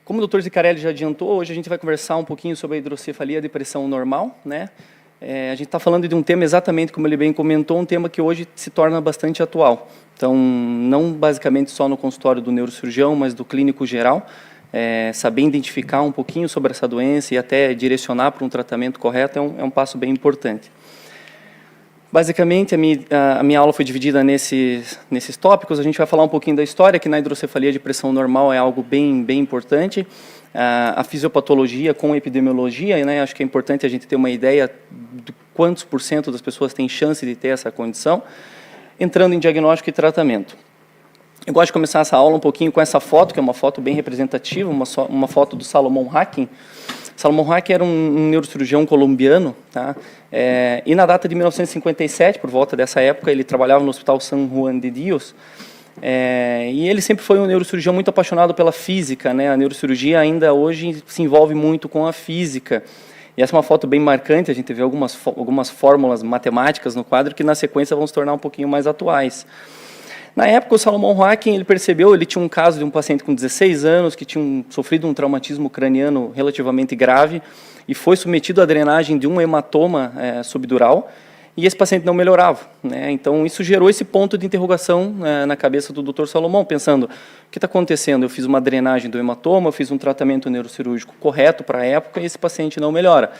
Como o Dr. Zicarelli já adiantou, hoje a gente vai conversar um pouquinho sobre a hidrocefalia de pressão normal, né? A gente está falando de um tema exatamente como ele bem comentou, um tema que hoje se torna bastante atual. Então, não basicamente só no consultório do neurocirurgião, mas do clínico geral, saber identificar um pouquinho sobre essa doença e até direcionar para um tratamento correto é um passo bem importante. Basicamente, a minha aula foi dividida nesses tópicos. A gente vai falar um pouquinho da história, que na hidrocefalia de pressão normal é algo bem importante. A fisiopatologia com epidemiologia, né? Acho que é importante a gente ter uma ideia de quantos por cento das pessoas têm chance de ter essa condição, entrando em diagnóstico e tratamento. Eu gosto de começar essa aula um pouquinho com essa foto, que é uma foto bem representativa, uma foto do Salomon Hacking. Salomon Hacking era um neurocirurgião colombiano, tá? E na data de 1957, por volta dessa época, ele trabalhava no Hospital San Juan de Dios, e ele sempre foi um neurocirurgião muito apaixonado pela física, né? A neurocirurgia ainda hoje se envolve muito com a física. E essa é uma foto bem marcante, a gente vê algumas fórmulas matemáticas no quadro que na sequência vão se tornar um pouquinho mais atuais. Na época, o Salomon Hacking, ele tinha um caso de um paciente com 16 anos que tinha sofrido um traumatismo craniano relativamente grave e foi submetido à drenagem de um hematoma subdural, e esse paciente não melhorava, né? Então, isso gerou esse ponto de interrogação na cabeça do Dr. Salomon, pensando, o que está acontecendo? Eu fiz uma drenagem do hematoma, eu fiz um tratamento neurocirúrgico correto para a época e esse paciente não melhora.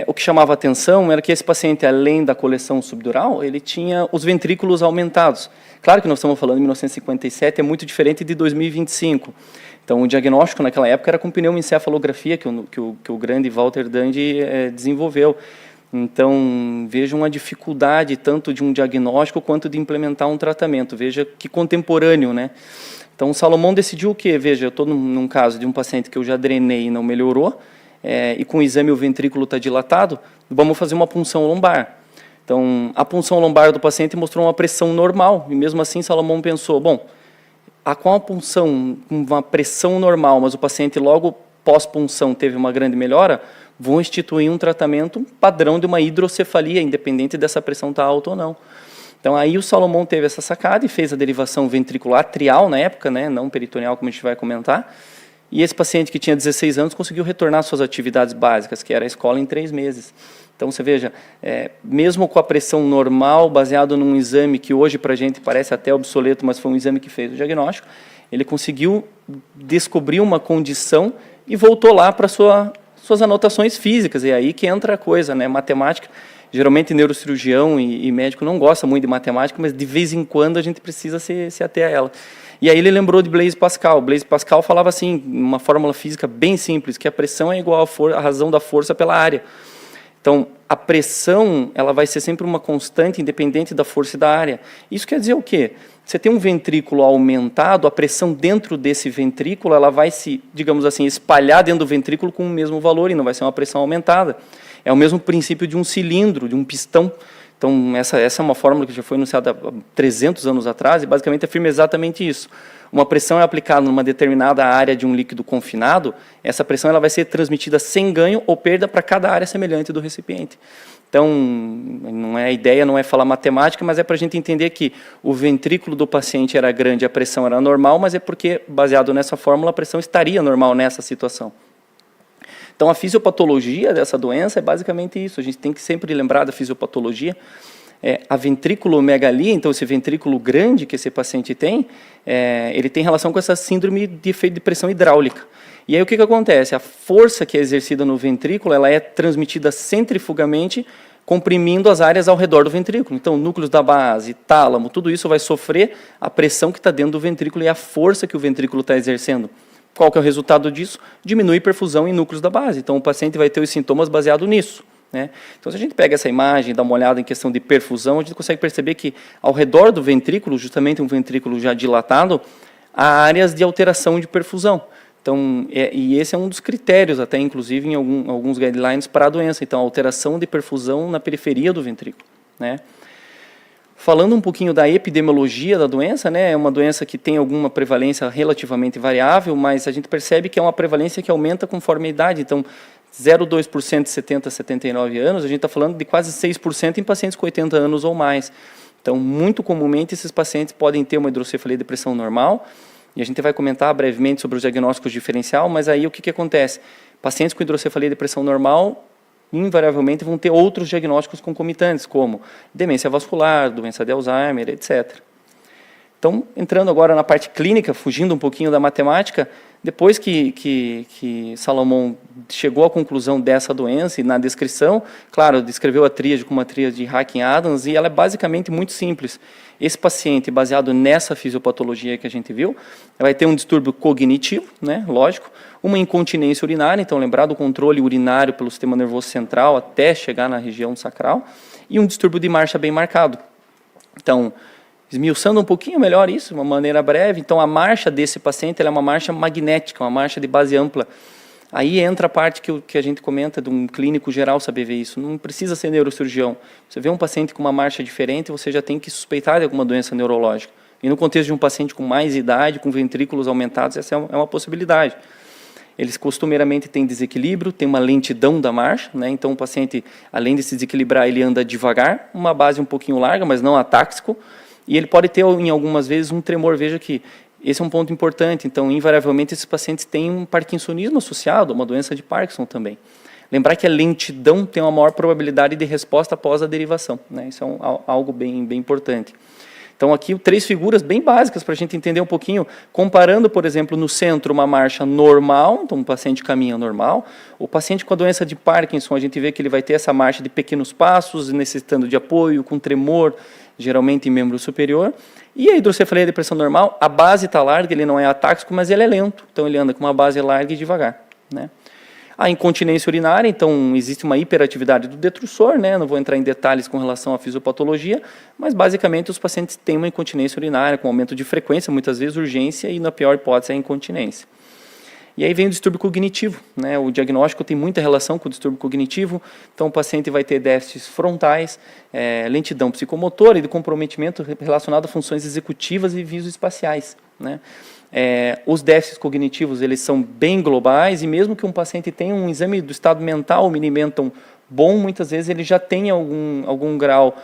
O que chamava atenção era que esse paciente, além da coleção subdural, ele tinha os ventrículos aumentados. Claro que nós estamos falando de 1957, é muito diferente de 2025. Então, o diagnóstico naquela época era com pneumoencefalografia, que o grande Walter Dandy desenvolveu. Então, vejam a dificuldade tanto de um diagnóstico quanto de implementar um tratamento. Veja que contemporâneo, né? Então, o Salomon decidiu o quê? Veja, eu estou num caso de um paciente que eu já drenei e não melhorou, e com o exame o ventrículo está dilatado, vamos fazer uma punção lombar. Então, a punção lombar do paciente mostrou uma pressão normal, e mesmo assim Salomon pensou, bom, com a punção, com uma pressão normal, mas o paciente logo pós-punção teve uma grande melhora, vão instituir um tratamento padrão de uma hidrocefalia, independente dessa pressão estar alta ou não. Então, aí o Salomon teve essa sacada e fez a derivação ventricular atrial na época, né, não peritoneal, como a gente vai comentar, e esse paciente que tinha 16 anos conseguiu retornar às suas atividades básicas, que era a escola, em 3 meses. Então, você veja, mesmo com a pressão normal, baseado num exame que hoje para a gente parece até obsoleto, mas foi um exame que fez o diagnóstico, ele conseguiu descobrir uma condição e voltou lá para suas anotações físicas, e é aí que entra a coisa, né? Matemática. Geralmente neurocirurgião e médico não gosta muito de matemática, mas de vez em quando a gente precisa se ater a ela. E aí ele lembrou de Blaise Pascal. Blaise Pascal falava assim, uma fórmula física bem simples, que a pressão é igual à razão da força pela área. Então, a pressão ela vai ser sempre uma constante, independente da força e da área. Isso quer dizer o quê? Você tem um ventrículo aumentado, a pressão dentro desse ventrículo ela vai se, digamos assim, espalhar dentro do ventrículo com o mesmo valor, e não vai ser uma pressão aumentada. É o mesmo princípio de um cilindro, de um pistão. Então, essa é uma fórmula que já foi anunciada há 300 anos atrás e basicamente afirma exatamente isso. Uma pressão é aplicada numa determinada área de um líquido confinado, essa pressão ela vai ser transmitida sem ganho ou perda para cada área semelhante do recipiente. Então, a ideia não é falar matemática, mas é para a gente entender que o ventrículo do paciente era grande, a pressão era normal, mas é porque, baseado nessa fórmula, a pressão estaria normal nessa situação. Então, a fisiopatologia dessa doença é basicamente isso. A gente tem que sempre lembrar da fisiopatologia. A ventriculomegalia, então esse ventrículo grande que esse paciente tem, ele tem relação com essa síndrome de efeito de pressão hidráulica. E aí o que acontece? A força que é exercida no ventrículo, ela é transmitida centrifugamente, comprimindo as áreas ao redor do ventrículo. Então, núcleos da base, tálamo, tudo isso vai sofrer a pressão que está dentro do ventrículo e a força que o ventrículo está exercendo. Qual que é o resultado disso? Diminui perfusão em núcleos da base. Então, o paciente vai ter os sintomas baseados nisso, né? Então, se a gente pega essa imagem e dá uma olhada em questão de perfusão, a gente consegue perceber que, ao redor do ventrículo, justamente um ventrículo já dilatado, há áreas de alteração de perfusão. Então, e esse é um dos critérios, até inclusive em alguns guidelines para a doença. Então, alteração de perfusão na periferia do ventrículo, né? Falando um pouquinho da epidemiologia da doença, né, é uma doença que tem alguma prevalência relativamente variável, mas a gente percebe que é uma prevalência que aumenta conforme a idade. Então, 0,2% de 70 a 79 anos, a gente está falando de quase 6% em pacientes com 80 anos ou mais. Então, muito comumente, esses pacientes podem ter uma hidrocefalia de pressão normal, E a gente vai comentar brevemente sobre os diagnósticos diferencial, mas aí o que acontece? Pacientes com hidrocefalia de pressão normal, invariavelmente vão ter outros diagnósticos concomitantes, como demência vascular, doença de Alzheimer, etc. Então, entrando agora na parte clínica, fugindo um pouquinho da matemática, depois que Salomão chegou à conclusão dessa doença, e na descrição, claro, descreveu a tríade como uma tríade de Hacking-Adams, e ela é basicamente muito simples. Esse paciente, baseado nessa fisiopatologia que a gente viu, vai ter um distúrbio cognitivo, né, lógico, uma incontinência urinária, então lembrar do controle urinário pelo sistema nervoso central até chegar na região sacral, e um distúrbio de marcha bem marcado. Então, esmiuçando um pouquinho melhor isso, de uma maneira breve, então a marcha desse paciente ela é uma marcha magnética, uma marcha de base ampla. Aí entra a parte que a gente comenta de um clínico geral saber ver isso. Não precisa ser neurocirurgião. Você vê um paciente com uma marcha diferente, você já tem que suspeitar de alguma doença neurológica. E no contexto de um paciente com mais idade, com ventrículos aumentados, essa é uma possibilidade. Eles costumeiramente têm desequilíbrio, tem uma lentidão da marcha, né? Então o paciente, além de se desequilibrar, ele anda devagar, uma base um pouquinho larga, mas não atáxico. E ele pode ter, em algumas vezes, um tremor. Veja que esse é um ponto importante. Então, invariavelmente, esses pacientes têm um parkinsonismo associado, uma doença de Parkinson também. Lembrar que a lentidão tem uma maior probabilidade de resposta após a derivação, né? Isso é algo bem importante. Então, aqui, 3 figuras bem básicas para a gente entender um pouquinho, comparando, por exemplo, no centro, uma marcha normal, então, um paciente caminha normal. O paciente com a doença de Parkinson, a gente vê que ele vai ter essa marcha de pequenos passos, necessitando de apoio, com tremor, geralmente em membro superior. E a hidrocefalia de pressão normal, a base está larga, ele não é atáxico, mas ele é lento. Então, ele anda com uma base larga e devagar, né? A incontinência urinária, então, existe uma hiperatividade do detrusor, né? Não vou entrar em detalhes com relação à fisiopatologia, mas, basicamente, os pacientes têm uma incontinência urinária com aumento de frequência, muitas vezes urgência, e, na pior hipótese, a incontinência. E aí vem o distúrbio cognitivo, né? O diagnóstico tem muita relação com o distúrbio cognitivo, então o paciente vai ter déficits frontais, lentidão psicomotora e de comprometimento relacionado a funções executivas e visoespaciais, né? Os déficits cognitivos, eles são bem globais, e mesmo que um paciente tenha um exame do estado mental, Mini-Menton, bom, muitas vezes ele já tem algum grau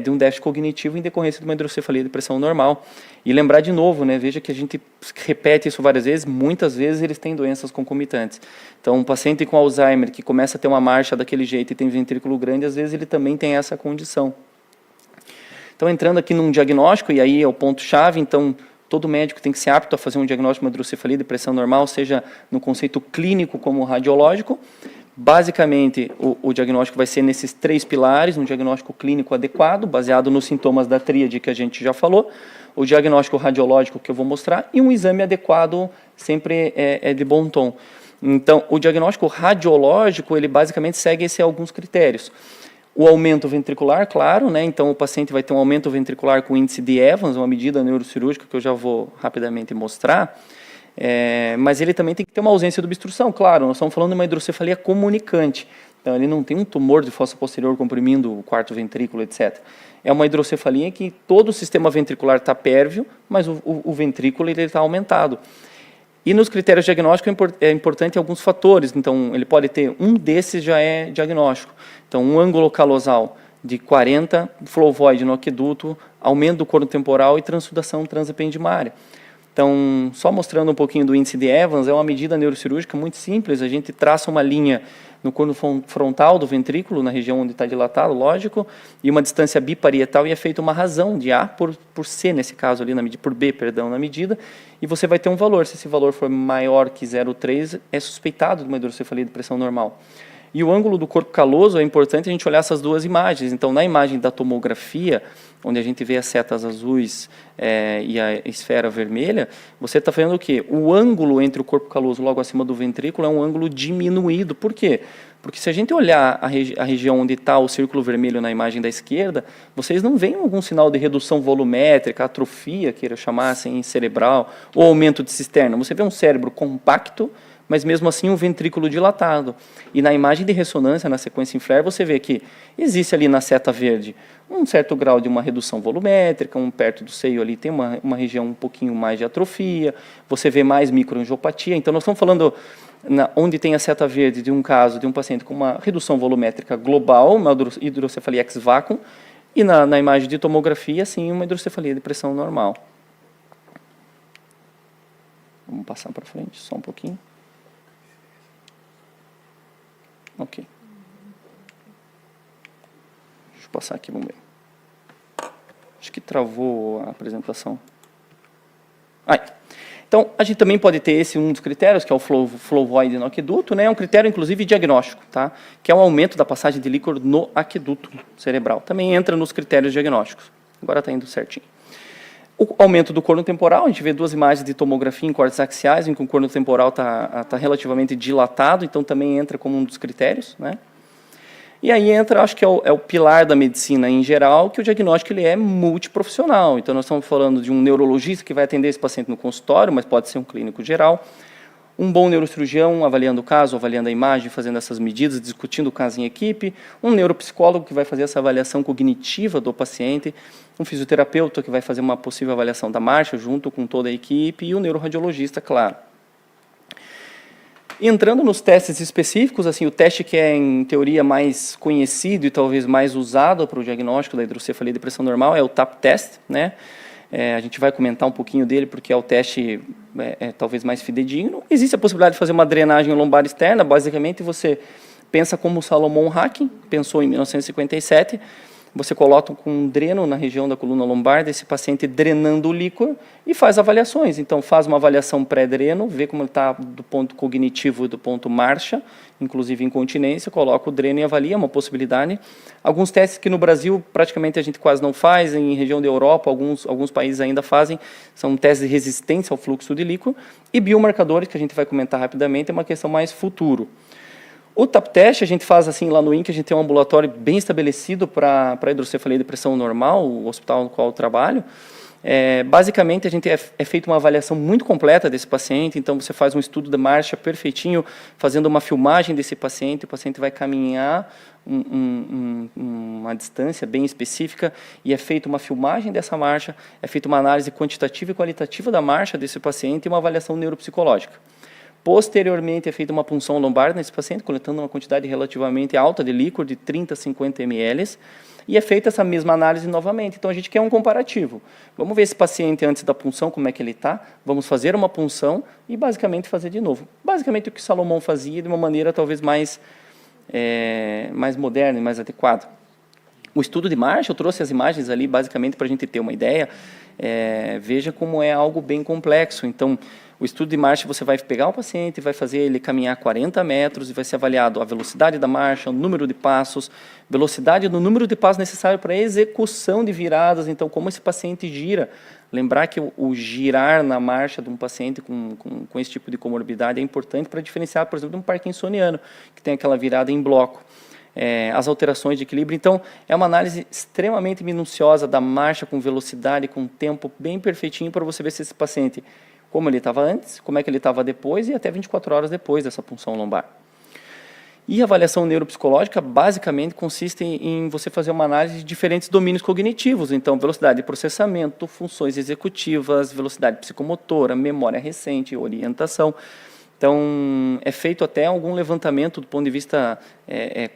de um déficit cognitivo em decorrência de uma hidrocefalia de pressão normal. E lembrar de novo, né, veja que a gente repete isso várias vezes, muitas vezes eles têm doenças concomitantes. Então, um paciente com Alzheimer que começa a ter uma marcha daquele jeito e tem ventrículo grande, às vezes ele também tem essa condição. Então, entrando aqui num diagnóstico, e aí é o ponto-chave, então, todo médico tem que ser apto a fazer um diagnóstico de uma hidrocefalia de pressão normal, seja no conceito clínico como radiológico. Basicamente, o diagnóstico vai ser nesses 3 pilares, um diagnóstico clínico adequado, baseado nos sintomas da tríade que a gente já falou, o diagnóstico radiológico que eu vou mostrar, e um exame adequado sempre é de bom tom. Então, o diagnóstico radiológico, ele basicamente segue alguns critérios. O aumento ventricular, claro, né? Então o paciente vai ter um aumento ventricular com índice de Evans, uma medida neurocirúrgica que eu já vou rapidamente mostrar. Mas ele também tem que ter uma ausência de obstrução, claro, nós estamos falando de uma hidrocefalia comunicante, então ele não tem um tumor de fossa posterior comprimindo o quarto ventrículo, etc. É uma hidrocefalia em que todo o sistema ventricular está pérvio, mas o ventrículo está aumentado. E nos critérios diagnósticos é importante alguns fatores, então ele pode ter, um desses já é diagnóstico, então um ângulo calosal de 40, flow void no aqueduto, aumento do corno temporal e transsudação transependimária. Então, só mostrando um pouquinho do índice de Evans, é uma medida neurocirúrgica muito simples, a gente traça uma linha no corno frontal do ventrículo, na região onde está dilatado, lógico, e uma distância biparietal, e é feita uma razão de A por C, nesse caso ali, por B, perdão, na medida, e você vai ter um valor. Se esse valor for maior que 0,3, é suspeitado de uma hidrocefalia de pressão normal. E o ângulo do corpo caloso, é importante a gente olhar essas 2 imagens. Então, na imagem da tomografia, onde a gente vê as setas azuis e a esfera vermelha, você está vendo o quê? O ângulo entre o corpo caloso logo acima do ventrículo é um ângulo diminuído. Por quê? Porque se a gente olhar a região onde está o círculo vermelho na imagem da esquerda, vocês não veem algum sinal de redução volumétrica, atrofia, queira chamar assim, cerebral, ou aumento de cisterna. Você vê um cérebro compacto, mas mesmo assim um ventrículo dilatado. E na imagem de ressonância, na sequência em flare, você vê que existe ali na seta verde um certo grau de uma redução volumétrica, perto do seio ali tem uma região um pouquinho mais de atrofia, você vê mais microangiopatia. Então nós estamos falando, onde tem a seta verde, de um caso de um paciente com uma redução volumétrica global, uma hidrocefalia ex vácuo, e na imagem de tomografia, sim, uma hidrocefalia de pressão normal. Vamos passar para frente, só um pouquinho. Ok. Deixa eu passar aqui, vamos ver. Acho que travou a apresentação. Aí. Então, a gente também pode ter um dos critérios, que é o flow void no aqueduto, né? É um critério, inclusive, diagnóstico, tá? Que é o aumento da passagem de líquor no aqueduto cerebral. Também entra nos critérios diagnósticos. Agora está indo certinho. O aumento do corno temporal, a gente vê duas imagens de tomografia em cortes axiais, em que o corno temporal está relativamente dilatado, então também entra como um dos critérios, né? E aí entra, acho que é o pilar da medicina em geral, que o diagnóstico ele é multiprofissional. Então, nós estamos falando de um neurologista que vai atender esse paciente no consultório, mas pode ser um clínico geral. Um bom neurocirurgião avaliando o caso, avaliando a imagem, fazendo essas medidas, discutindo o caso em equipe. Um neuropsicólogo que vai fazer essa avaliação cognitiva do paciente. Um fisioterapeuta que vai fazer uma possível avaliação da marcha junto com toda a equipe. E o neuroradiologista, claro. Entrando nos testes específicos, assim, o teste que é, em teoria, mais conhecido e talvez mais usado para o diagnóstico da hidrocefalia de pressão normal é o TAP test, né? A gente vai comentar um pouquinho dele, porque é o teste talvez mais fidedigno. Existe a possibilidade de fazer uma drenagem lombar externa, basicamente você pensa como o Salomon Hacking pensou em 1957, você coloca um dreno na região da coluna lombar desse paciente drenando o líquor e faz avaliações. Então, faz uma avaliação pré-dreno, vê como ele está do ponto cognitivo e do ponto marcha, inclusive incontinência, coloca o dreno e avalia, uma possibilidade. Alguns testes que no Brasil praticamente a gente quase não faz, em região da Europa, alguns países ainda fazem, são testes de resistência ao fluxo de líquor, e biomarcadores, que a gente vai comentar rapidamente, é uma questão mais futuro. O TAP test a gente faz assim lá no INCA, a gente tem um ambulatório bem estabelecido para hidrocefalia de pressão normal, o hospital no qual eu trabalho. Basicamente, a gente é feita uma avaliação muito completa desse paciente, então você faz um estudo de marcha perfeitinho, fazendo uma filmagem desse paciente, o paciente vai caminhar uma distância bem específica e é feita uma filmagem dessa marcha, é feita uma análise quantitativa e qualitativa da marcha desse paciente e uma avaliação neuropsicológica. Posteriormente, é feita uma punção lombar nesse paciente, coletando uma quantidade relativamente alta de líquor, de 30 a 50 ml, e é feita essa mesma análise novamente. Então, a gente quer um comparativo. Vamos ver esse paciente antes da punção, como é que ele está, vamos fazer uma punção e, basicamente, fazer de novo. Basicamente, o que Salomão fazia de uma maneira talvez mais moderna e mais adequada. O estudo de marcha, eu trouxe as imagens ali, basicamente, para a gente ter uma ideia. Veja como é algo bem complexo. Então, o estudo de marcha, você vai pegar o paciente, vai fazer ele caminhar 40 metros e vai ser avaliado a velocidade da marcha, o número de passos, velocidade do número de passos necessário para a execução de viradas, então como esse paciente gira. Lembrar que o girar na marcha de um paciente com esse tipo de comorbidade é importante para diferenciar, por exemplo, de um parkinsoniano, que tem aquela virada em bloco. As alterações de equilíbrio. Então, é uma análise extremamente minuciosa da marcha com velocidade, com tempo bem perfeitinho para você ver se esse paciente, como ele estava antes, como é que ele estava depois e até 24 horas depois dessa punção lombar. E a avaliação neuropsicológica, basicamente, consiste em você fazer uma análise de diferentes domínios cognitivos. Então, velocidade de processamento, funções executivas, velocidade psicomotora, memória recente, orientação. Então, é feito até algum levantamento do ponto de vista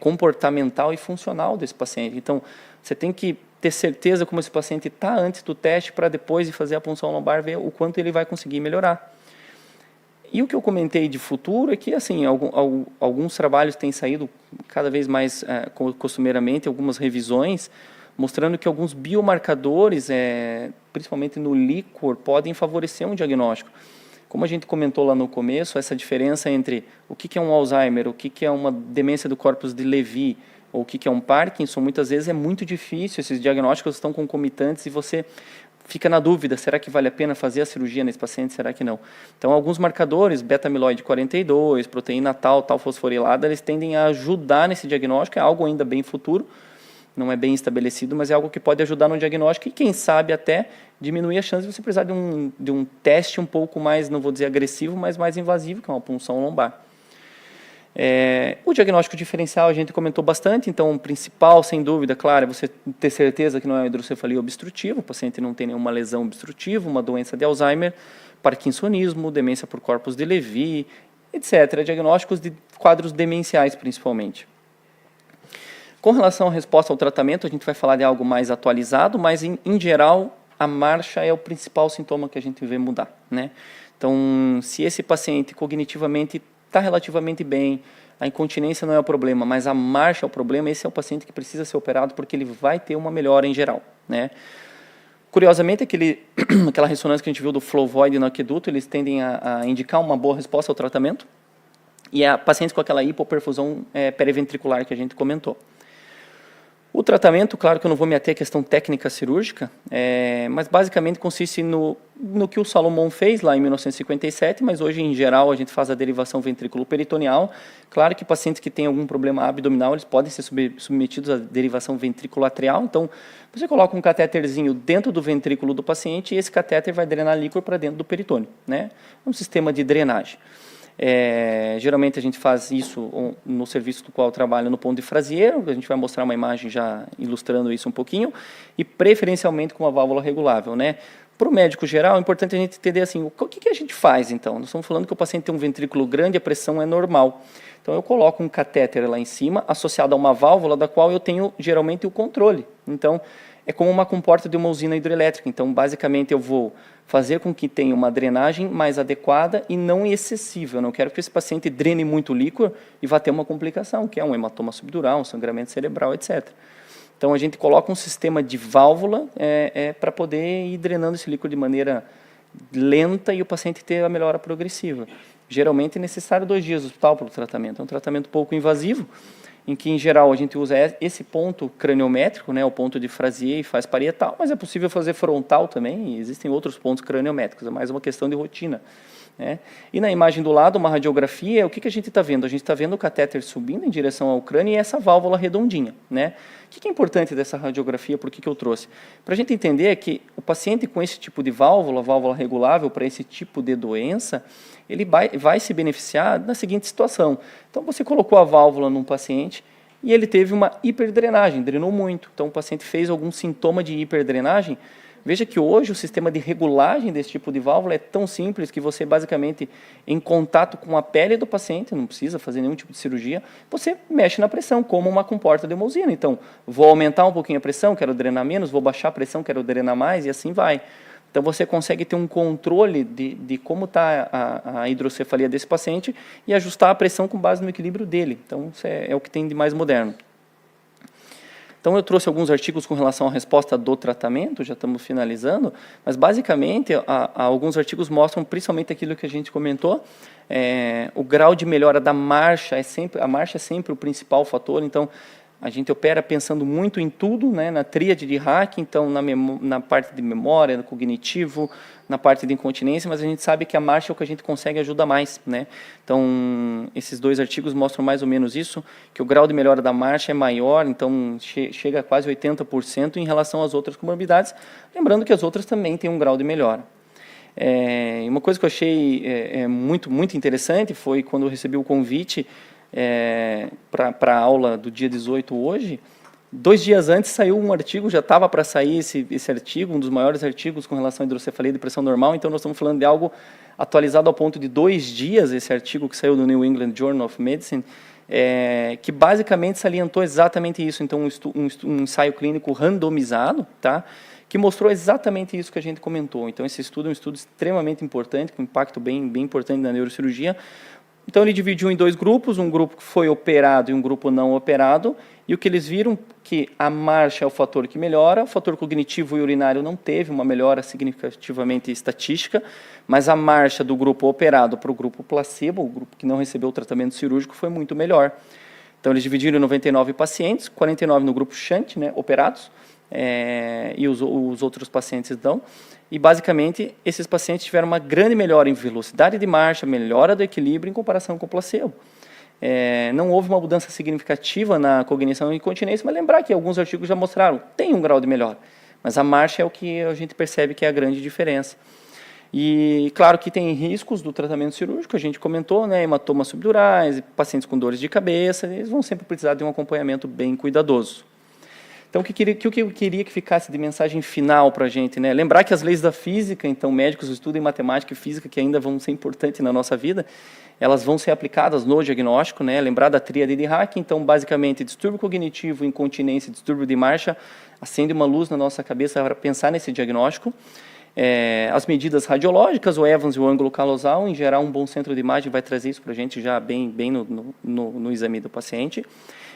comportamental e funcional desse paciente. Então, você tem que ter certeza como esse paciente está antes do teste para depois de fazer a punção lombar ver o quanto ele vai conseguir melhorar. E o que eu comentei de futuro é que assim, alguns trabalhos têm saído cada vez mais costumeiramente, algumas revisões, mostrando que alguns biomarcadores, principalmente no líquor, podem favorecer um diagnóstico. Como a gente comentou lá no começo, essa diferença entre o que é um Alzheimer, o que é uma demência do corpus de Levy, ou o que é um Parkinson, muitas vezes é muito difícil, esses diagnósticos estão concomitantes e você fica na dúvida, será que vale a pena fazer a cirurgia nesse paciente, será que não? Então, alguns marcadores, beta-amiloide 42, proteína tal fosforilada, eles tendem a ajudar nesse diagnóstico, é algo ainda bem futuro, não é bem estabelecido, mas é algo que pode ajudar no diagnóstico e, quem sabe, até diminuir a chance de você precisar de um teste um pouco mais, não vou dizer agressivo, mas mais invasivo, que é uma punção lombar. O diagnóstico diferencial a gente comentou bastante, então o principal, sem dúvida, claro, é você ter certeza que não é uma hidrocefalia obstrutiva, o paciente não tem nenhuma lesão obstrutiva, uma doença de Alzheimer, parkinsonismo, demência por corpus de Levy, etc. Diagnósticos de quadros demenciais, principalmente. Com relação à resposta ao tratamento, a gente vai falar de algo mais atualizado, mas, em geral, a marcha é o principal sintoma que a gente vê mudar, né? Então, se esse paciente cognitivamente está relativamente bem, a incontinência não é o problema, mas a marcha é o problema, esse é o paciente que precisa ser operado porque ele vai ter uma melhora em geral, né? Curiosamente, aquela ressonância que a gente viu do flow void no aqueduto, eles tendem a indicar uma boa resposta ao tratamento, e a pacientes com aquela hipoperfusão periventricular que a gente comentou. O tratamento, claro que eu não vou me ater à questão técnica cirúrgica, mas basicamente consiste no que o Salomon fez lá em 1957, mas hoje, em geral, a gente faz a derivação ventrículo-peritoneal. Claro que pacientes que têm algum problema abdominal, eles podem ser submetidos à derivação ventrículo-atrial. Então, você coloca um catéterzinho dentro do ventrículo do paciente e esse catéter vai drenar líquor para dentro do peritônio, né? Um sistema de drenagem. Geralmente a gente faz isso no serviço do qual eu trabalho no ponto de Frazier, a gente vai mostrar uma imagem já ilustrando isso um pouquinho, e preferencialmente com uma válvula regulável, né? Para o médico geral, é importante a gente entender assim, o que a gente faz então? Nós estamos falando que o paciente tem um ventrículo grande, a pressão é normal. Então eu coloco um catéter lá em cima, associado a uma válvula da qual eu tenho geralmente o controle. Então é como uma comporta de uma usina hidrelétrica. Então basicamente eu vou fazer com que tenha uma drenagem mais adequada e não excessiva. Eu não quero que esse paciente drene muito líquor e vá ter uma complicação, que é um hematoma subdural, um sangramento cerebral, etc. Então a gente coloca um sistema de válvula para poder ir drenando esse líquido de maneira lenta e o paciente ter a melhora progressiva. Geralmente é necessário 2 dias no hospital para o tratamento. É um tratamento pouco invasivo, em que, em geral, a gente usa esse ponto craniométrico, né, o ponto de Frazier, e faz parietal, mas é possível fazer frontal também, e existem outros pontos craniométricos, é mais uma questão de rotina, né? E na imagem do lado, uma radiografia, o que a gente está vendo? A gente está vendo o catéter subindo em direção ao crânio e essa válvula redondinha, né? O que é importante dessa radiografia, por que eu trouxe? Para a gente entender que o paciente com esse tipo de válvula regulável para esse tipo de doença, ele vai se beneficiar na seguinte situação. Então, você colocou a válvula num paciente e ele teve uma hiperdrenagem, drenou muito. Então, o paciente fez algum sintoma de hiperdrenagem. Veja que hoje o sistema de regulagem desse tipo de válvula é tão simples que você, basicamente, em contato com a pele do paciente, não precisa fazer nenhum tipo de cirurgia, você mexe na pressão, como uma comporta de uma usina. Então, vou aumentar um pouquinho a pressão, quero drenar menos, vou baixar a pressão, quero drenar mais, e assim vai. Então, você consegue ter um controle de como está a hidrocefalia desse paciente e ajustar a pressão com base no equilíbrio dele. Então, isso é o que tem de mais moderno. Então, eu trouxe alguns artigos com relação à resposta do tratamento, já estamos finalizando, mas, basicamente, alguns artigos mostram principalmente aquilo que a gente comentou, o grau de melhora da marcha, a marcha é sempre o principal fator. Então, a gente opera pensando muito em tudo, né, na tríade de Hack, então na parte de memória, no cognitivo, na parte de incontinência, mas a gente sabe que a marcha é o que a gente consegue ajudar mais, né? Então, esses 2 artigos mostram mais ou menos isso, que o grau de melhora da marcha é maior, então chega a quase 80% em relação às outras comorbidades, lembrando que as outras também têm um grau de melhora. Uma coisa que eu achei muito, muito interessante foi quando eu recebi o convite para a aula do dia 18 hoje. 2 dias antes saiu um artigo, já estava para sair esse artigo, um dos maiores artigos com relação à hidrocefalia de pressão normal, então nós estamos falando de algo atualizado ao ponto de 2 dias, esse artigo que saiu do New England Journal of Medicine, que basicamente salientou exatamente isso. Então, um ensaio clínico randomizado, tá? Que mostrou exatamente isso que a gente comentou. Então, esse estudo é um estudo extremamente importante, com impacto bem importante na neurocirurgia. Então, ele dividiu em 2 grupos, um grupo que foi operado e um grupo não operado, e o que eles viram que a marcha é o fator que melhora, o fator cognitivo e urinário não teve uma melhora significativamente estatística, mas a marcha do grupo operado para o grupo placebo, o grupo que não recebeu o tratamento cirúrgico, foi muito melhor. Então, eles dividiram em 99 pacientes, 49 no grupo shunt, né, operados, e os outros pacientes não. E, basicamente, esses pacientes tiveram uma grande melhora em velocidade de marcha, melhora do equilíbrio em comparação com o placebo. Não houve uma mudança significativa na cognição e incontinência, mas lembrar que alguns artigos já mostraram, tem um grau de melhora, mas a marcha é o que a gente percebe que é a grande diferença. E, claro, que tem riscos do tratamento cirúrgico, a gente comentou, né, hematomas subdurais, pacientes com dores de cabeça, eles vão sempre precisar de um acompanhamento bem cuidadoso. Então, o que eu queria que ficasse de mensagem final para a gente, né? Lembrar que as leis da física, então, médicos estudem matemática e física, que ainda vão ser importantes na nossa vida, elas vão ser aplicadas no diagnóstico, né? Lembrar da tríade de Hack, então, basicamente, distúrbio cognitivo, incontinência, distúrbio de marcha, acende uma luz na nossa cabeça para pensar nesse diagnóstico. As medidas radiológicas, o Evans e o ângulo calosal, em geral, um bom centro de imagem vai trazer isso para a gente já bem no exame do paciente.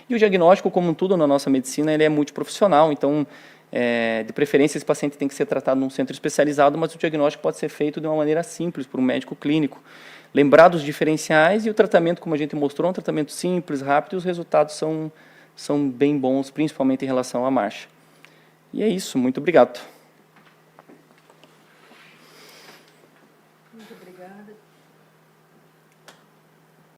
E o diagnóstico, como tudo na nossa medicina, ele é multiprofissional, então, de preferência, esse paciente tem que ser tratado num centro especializado, mas o diagnóstico pode ser feito de uma maneira simples, por um médico clínico. Lembrar dos diferenciais e o tratamento, como a gente mostrou, é um tratamento simples, rápido, e os resultados são bem bons, principalmente em relação à marcha. E é isso, muito obrigado.